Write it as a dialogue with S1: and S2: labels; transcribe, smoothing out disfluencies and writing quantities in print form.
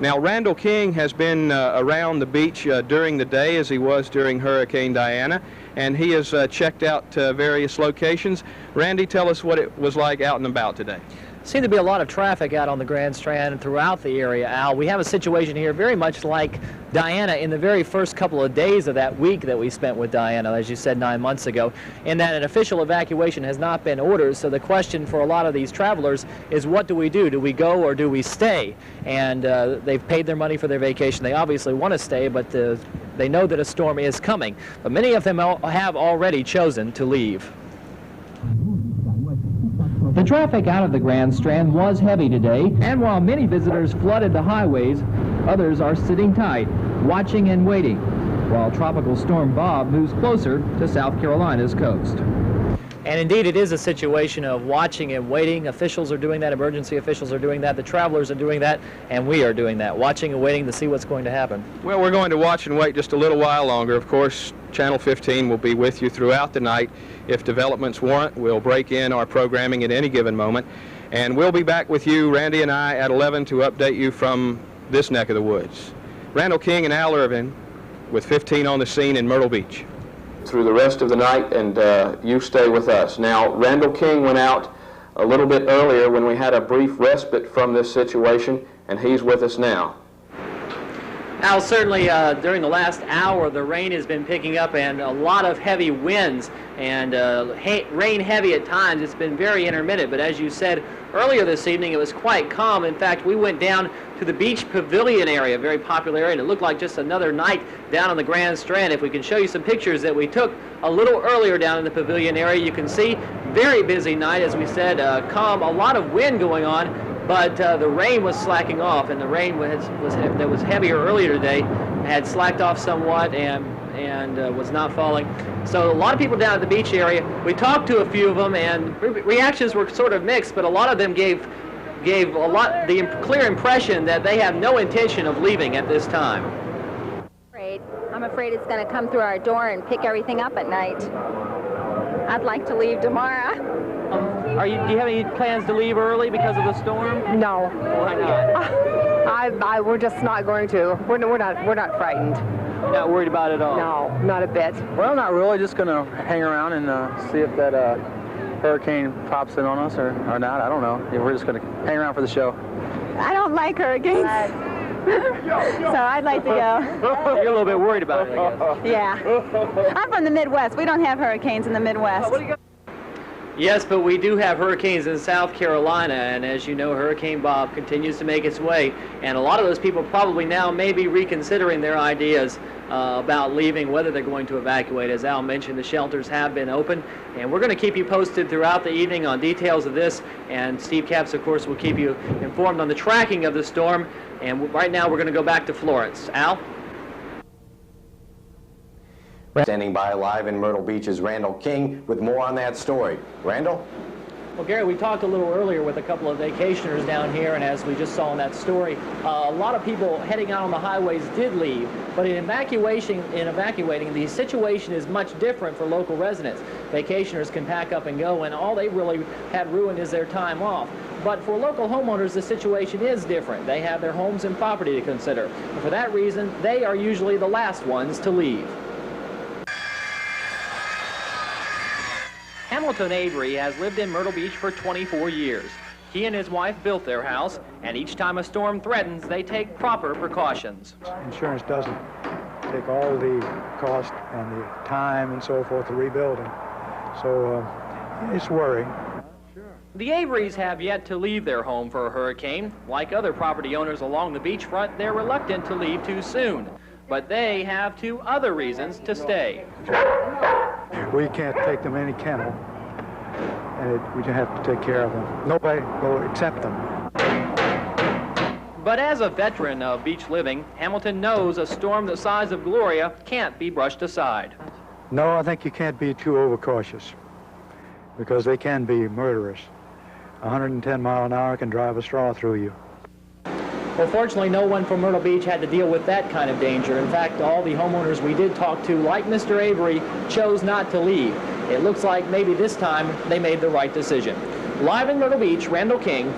S1: Now, Randall King has been around the beach during the day as he was during Hurricane Diana, and he has checked out various locations. Randy, tell us what it was like out and about today.
S2: Seemed to be a lot of traffic out on the Grand Strand and throughout the area, Al. We have a situation here very much like Diana in the very first couple of days of that week that we spent with Diana, as you said, 9 months ago, in that an official evacuation has not been ordered. So the question for a lot of these travelers is, what do we do? Do we go or do we stay? And they've paid their money for their vacation. They obviously want to stay, but they know that a storm is coming. But many of them have already chosen to leave. The traffic out of the Grand Strand was heavy today, and while many visitors flooded the highways, others are sitting tight, watching and waiting, while Tropical Storm Bob moves closer to South Carolina's coast. And indeed, it is a situation of watching and waiting. Officials are doing that, emergency officials are doing that, the travelers are doing that, and we are doing that, watching and waiting to see what's going to happen. Well,
S1: we're going to watch and wait just a little while longer. Of course, Channel 15 will be with you throughout the night. If developments warrant, we'll break in our programming at any given moment. And we'll be back with you, Randy and I, at 11 to update you from this neck of the woods. Randall King and Al Ervin with 15 on the scene in Myrtle Beach. Through the rest of the night, and you stay with us. Now, Randall King went out a little bit earlier when we had a brief respite from this situation, and he's with us now.
S2: Al, certainly during the last hour, the rain has been picking up and a lot of heavy winds and rain heavy at times. It's been very intermittent, but as you said earlier this evening, it was quite calm. In fact, we went down to the beach pavilion area, a very popular area, and it looked like just another night down on the Grand Strand. If we can show you some pictures that we took a little earlier down in the pavilion area, you can see very busy night, as we said, calm, a lot of wind going on, but the rain was slacking off, and the rain that was heavier earlier today had slacked off somewhat and was not falling. So a lot of people down at the beach area, we talked to a few of them, and reactions were sort of mixed, but a lot of them gave the clear impression that they have no intention of leaving at this time.
S3: I'm afraid it's going to come through our door and pick everything up at night. I'd like to leave tomorrow.
S2: Do you have any plans to leave early because of the storm?
S4: No.
S2: Why not?
S4: We're just not going to. We're not frightened.
S2: You're not worried about it at all?
S4: No, not a bit.
S5: Well, not really. Just going to hang around and see if that hurricane pops in on us or not. I don't know. Yeah, we're just going to hang around for the show.
S3: I don't like hurricanes. So I'd like to go.
S2: You're a little bit worried about it, I guess.
S3: Yeah. I'm from the Midwest. We don't have hurricanes in the Midwest.
S2: Yes, but we do have hurricanes in South Carolina, and as you know, Hurricane Bob continues to make its way, and a lot of those people probably now may be reconsidering their ideas about leaving, whether they're going to evacuate. As Al mentioned, the shelters have been open, and we're going to keep you posted throughout the evening on details of this, and Steve Capps, of course, will keep you informed on the tracking of the storm, and right now we're going to go back to Florence. Al?
S6: Standing by live in Myrtle Beach is Randall King with more on that story. Randall?
S2: Well, Gary, we talked a little earlier with a couple of vacationers down here, and as we just saw in that story, a lot of people heading out on the highways did leave, but in evacuating, the situation is much different for local residents. Vacationers can pack up and go, and all they really had ruined is their time off. But for local homeowners, the situation is different. They have their homes and property to consider. And for that reason, they are usually the last ones to leave. Hamilton Avery has lived in Myrtle Beach for 24 years. He and his wife built their house, and each time a storm threatens, they take proper precautions.
S7: Insurance doesn't take all the cost and the time and so forth to rebuilding, so it's worrying.
S2: The Averys have yet to leave their home for a hurricane. Like other property owners along the beachfront, they're reluctant to leave too soon. But they have two other reasons to stay.
S7: We can't take them any kennel, and we just have to take care of them. Nobody will accept them.
S2: But as a veteran of beach living, Hamilton knows a storm the size of Gloria can't be brushed aside.
S7: No, I think you can't be too overcautious, because they can be murderous. 110 miles an hour can drive a straw through you.
S2: Well, fortunately, no one from Myrtle Beach had to deal with that kind of danger. In fact, all the homeowners we did talk to, like Mr. Avery, chose not to leave. It looks like maybe this time they made the right decision. Live in Myrtle Beach, Randall King,